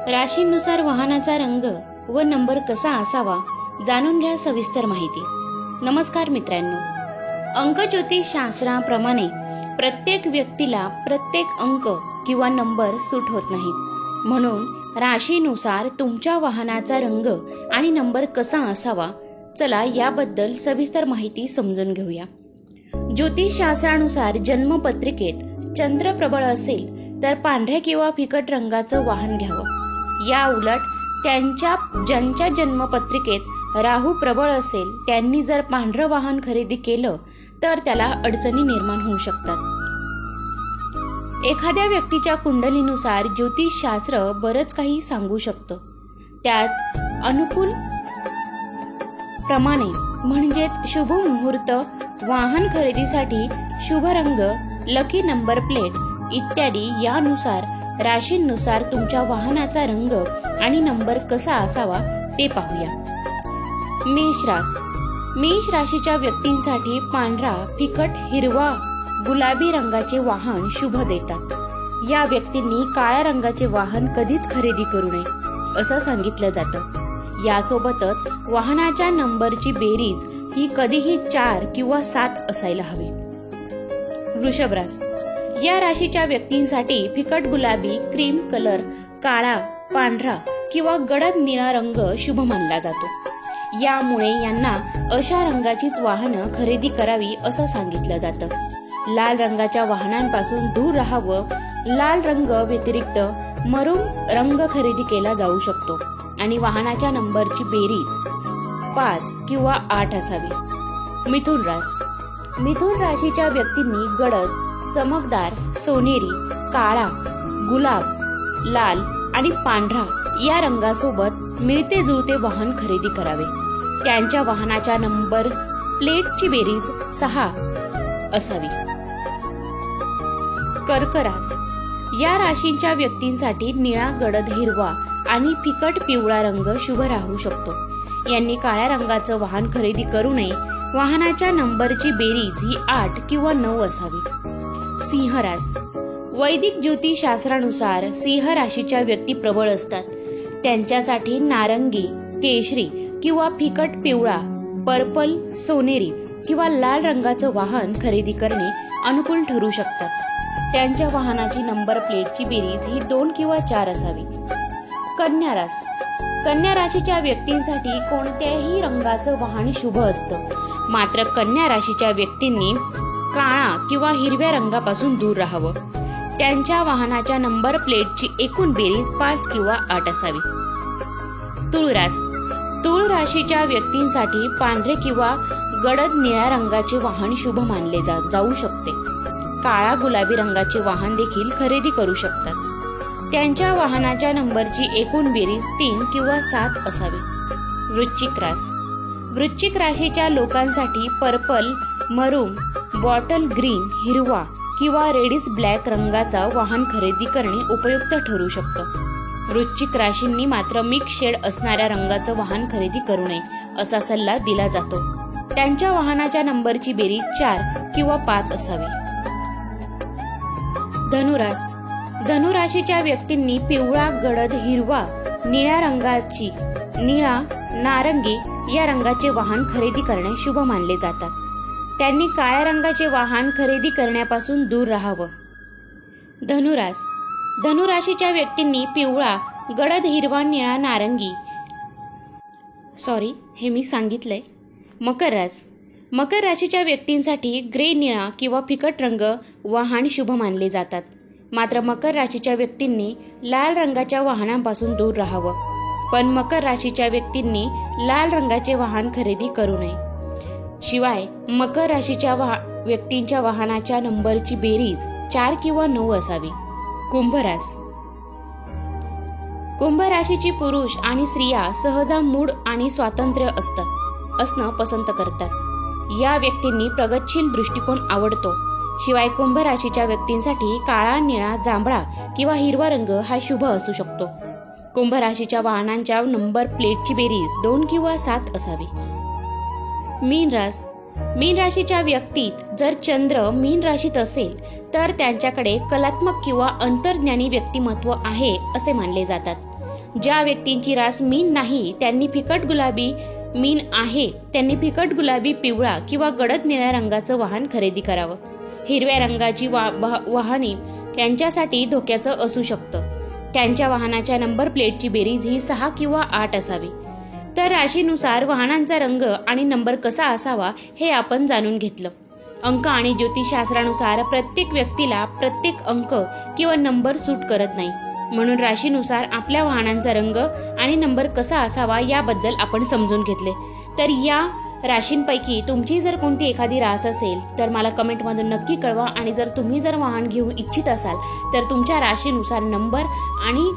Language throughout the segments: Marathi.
राशीनुसार वाहनाचा रंग व नंबर कसा असावा जाणून घ्या सविस्तर माहिती। नमस्कार मित्रांनो, अंक ज्योतिष शास्त्राप्रमाणे प्रत्येक व्यक्तीला प्रत्येक अंक किंवा नंबर सूट होत नाहीत। म्हणून राशीनुसार तुमच्या वाहनाचा रंग आणि नंबर कसा असावा, चला याबद्दल सविस्तर माहिती समजून घेऊया। ज्योतिष शास्त्रानुसार जन्मपत्रिकेत चंद्र प्रबळ असेल तर पांढऱ्या किंवा फिकट रंगाचं वाहन घ्यावं। या उलट ज्यांच्या जन्मपत्रिकेत राहू प्रबळ असेल त्यांनी जर पांढरं वाहन खरेदी केलं तर त्याला अडचणी निर्माण होऊ शकतात। एखाद्या व्यक्तीच्या कुंडलीनुसार ज्योतिषशास्त्र बरंच काही सांगू शकतं। त्यात अनुकूल प्रमाणे म्हणजेच शुभ मुहूर्त, वाहन खरेदीसाठी शुभ रंग, लकी नंबर प्लेट इत्यादी यानुसार राशीनुसार तुमच्या वाहनाचा रंग आणि नंबर कसा असावा ते पाहूया। मेष राशीच्या व्यक्तींसाठी पांढरा, फिकट हिरवा, गुलाबी रंगाचे वाहन शुभ देतात। या व्यक्तींनी काळ्या रंगाचे वाहन कधीच खरेदी करू नये असं सांगितलं जातं। यासोबतच वाहनाच्या नंबरची बेरीज ही कधीही 4 किंवा 7 असायला हवी। वृषभ राशी या राशीच्या व्यक्तींसाठी फिकट गुलाबी, क्रीम कलर, काळा, पांढरा किंवा गडद निळा रंग शुभ मानला जातो। यामुळे यांना अशा रंगाचीच वाहनं खरेदी करावी असं सांगितलं जातं। लाल रंगाच्या वाहनांपासून दूर राहावं। लाल रंग व्यतिरिक्त मरून रंग खरेदी केला जाऊ शकतो आणि वाहनाच्या नंबरची बेरीज 5 किंवा 8 असावी। मिथुन राशीच्या व्यक्तींनी गडद, चमकदार, सोनेरी, काळा, गुलाब, लाल आणि पांढरा या रंगासोबत मिळते जुळते वाहन खरेदी करावे। त्यांच्या वाहनाच्या नंबर प्लेटची बेरीज 6 असावी। कर्क राशी या राशींच्या व्यक्तींसाठी निळा, गडद हिरवा आणि फिकट पिवळा रंग शुभ राहू शकतो। यांनी काळ्या रंगाचं वाहन खरेदी करू नये। वाहनाच्या नंबरची बेरीज ही 8 किंवा 9 असावी। सिंह राशी वैदिक ज्योतिषशास्त्रानुसार सिंह राशीच्या व्यक्ती प्रबळ असतात। त्यांच्यासाठी नारंगी, केशरी किंवा फिकट पिवळा, पर्पल, सोनेरी किंवा लाल रंगाचं वाहन खरेदी करणे अनुकूल ठरू शकतात। त्यांच्या वाहनाची नंबर प्लेटची बेरीज ही 2 किंवा 4 असावी। कन्या राशीच्या व्यक्तींसाठी कोणत्याही रंगाचं वाहन शुभ असतं। मात्र कन्या राशीच्या व्यक्तींनी काळा किंवा हिरव्या रंगापासून दूर राहावं। त्यांच्या वाहनाच्या नंबर प्लेटची एकूण बेरीज 5 किंवा 8 असावी। तुळ राशीच्या व्यक्तींसाठी पांढरे किंवा गडद निळ्या रंगाचे वाहन शुभ मानले जाऊ शकते। काळा, गुलाबी रंगाचे वाहन देखील खरेदी करू शकतात। त्यांच्या वाहनाच्या नंबरची एकूण बेरीज 3 किंवा 7 असावी। वृश्चिक राशीच्या लोकांसाठी पर्पल, मरून, बॉटल ग्रीन, हिरवा किंवा रेडिश ब्लॅक रंगाचा वाहन खरेदी करणे उपयुक्त ठरू शकतं। वृश्चिक राशींनी मात्र मिक्स शेड असणाऱ्या रंगाचं वाहन खरेदी करू नये असा सल्ला दिला जातो। त्यांच्या वाहनाच्या नंबरची बेरीज 4 किंवा 5 असावी। धनुराशीच्या व्यक्तींनी पिवळा, गडद हिरवा, निळा, नारंगी या रंगाचे वाहन खरेदी करणे शुभ मानले जातात। त्यांनी काळ्या रंगाचे वाहन खरेदी करण्यापासून दूर राहावं। धनुराशीच्या व्यक्तींनी पिवळा, गडद हिरवा, निळा, नारंगी हे मी सांगितलंय। मकर राशीच्या व्यक्तींसाठी ग्रे, निळा किंवा फिकट रंग वाहन शुभ मानले जातात। मात्र मकर राशीच्या व्यक्तींनी लाल रंगाच्या वाहनांपासून दूर राहावं। पण मकर राशीच्या व्यक्तींनी लाल रंगाचे वाहन खरेदी करू नये। शिवाय मकर राशीच्या व्यक्तींच्या वाहनाच्या नंबरची बेरीज 4 किंवा 9 असावी। कुंभ राशीची पुरुष आणि स्त्रिया सहजा मूड आणि स्वातंत्र्य असणं पसंत करतात। या व्यक्तींनी प्रगतशील दृष्टिकोन आवडतो। शिवाय कुंभ राशीच्या व्यक्तींसाठी काळा, निळा, जांभळा किंवा हिरवा रंग हा शुभ असू शकतो। कुंभ राशीच्या वाहनांच्या नंबर प्लेटची बेरीज 2 किंवा 7 असावी। मीन राशीच्या व्यक्तीत जर चंद्र मीन राशीत असेल तर त्यांच्याकडे कलात्मक किंवा अंतर्ज्ञानी व्यक्तिमत्व आहे असे मानले जातात। ज्या व्यक्तींची रास मीन नाही त्यांनी फिकट गुलाबी मीन आहे त्यांनी फिकट गुलाबी, पिवळा किंवा गडद निळ्या रंगाचं वाहन खरेदी करावं. हिरव्या रंगाची वाहने यांच्यासाठी धोक्याचं असू शकतं. त्यांच्या वाहनाच्या नंबर प्लेटची बेरीज ही 6 किंवा 8 असावी. तर राशीनुसार वाहनांचा रंग आणि नंबर कसा असावा हे आपण जाणून घेतलं. अंक आणि ज्योतिषशास्त्रानुसार प्रत्येक व्यक्तीला प्रत्येक अंक किंवा नंबर सूट करत नाही. म्हणून राशीनुसार आपल्या वाहनांचा रंग आणि नंबर कसा असावा याबद्दल आपण समजून घेतले. तर या राशींपैकी तुमची जर कोणती एखादी रास असेल तर मला कमेंटमधून नक्की कळवा. आणि जर तुम्ही जर वाहन घेऊ इच्छित असाल तर तुमच्या राशीनुसार नंबर आणि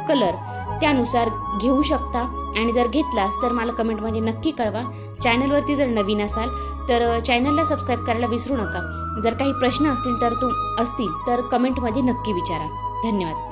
कलर त्यानुसार घेऊ शकता. आणि जर घेतलास तर मला कमेंटमध्ये नक्की कळवा. चॅनलवरती जर नवीन असाल तर चॅनलला सबस्क्राईब करायला विसरू नका. जर काही प्रश्न असतील तर कमेंटमध्ये नक्की विचारा. धन्यवाद.